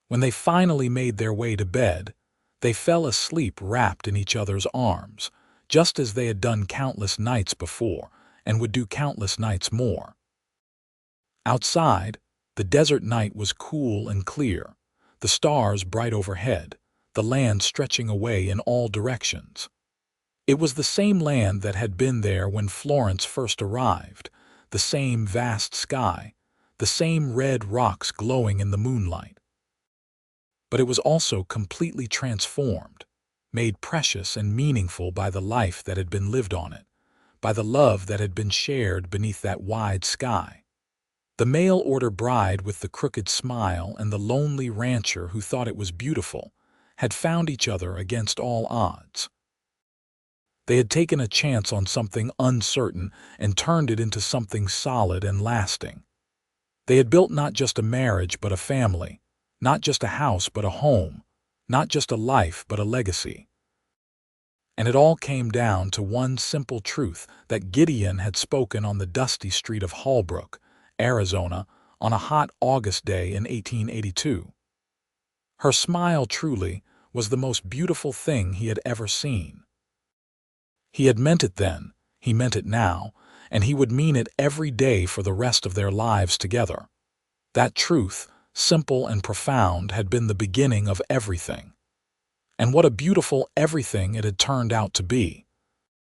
Speaker 1: When they finally made their way to bed, they fell asleep wrapped in each other's arms, just as they had done countless nights before and would do countless nights more. Outside, the desert night was cool and clear, the stars bright overhead, the land stretching away in all directions. It was the same land that had been there when Florence first arrived, the same vast sky, the same red rocks glowing in the moonlight. But it was also completely transformed, made precious and meaningful by the life that had been lived on it, by the love that had been shared beneath that wide sky. The mail-order bride with the crooked smile and the lonely rancher who thought it was beautiful had found each other against all odds. They had taken a chance on something uncertain and turned it into something solid and lasting. They had built not just a marriage but a family, not just a house but a home, not just a life but a legacy. And it all came down to one simple truth that Gideon had spoken on the dusty street of Holbrook, Arizona, on a hot August day in 1882. Her smile truly was the most beautiful thing he had ever seen. He had meant it then, he meant it now, and he would mean it every day for the rest of their lives together. That truth, simple and profound, had been the beginning of everything. And what a beautiful everything it had turned out to be.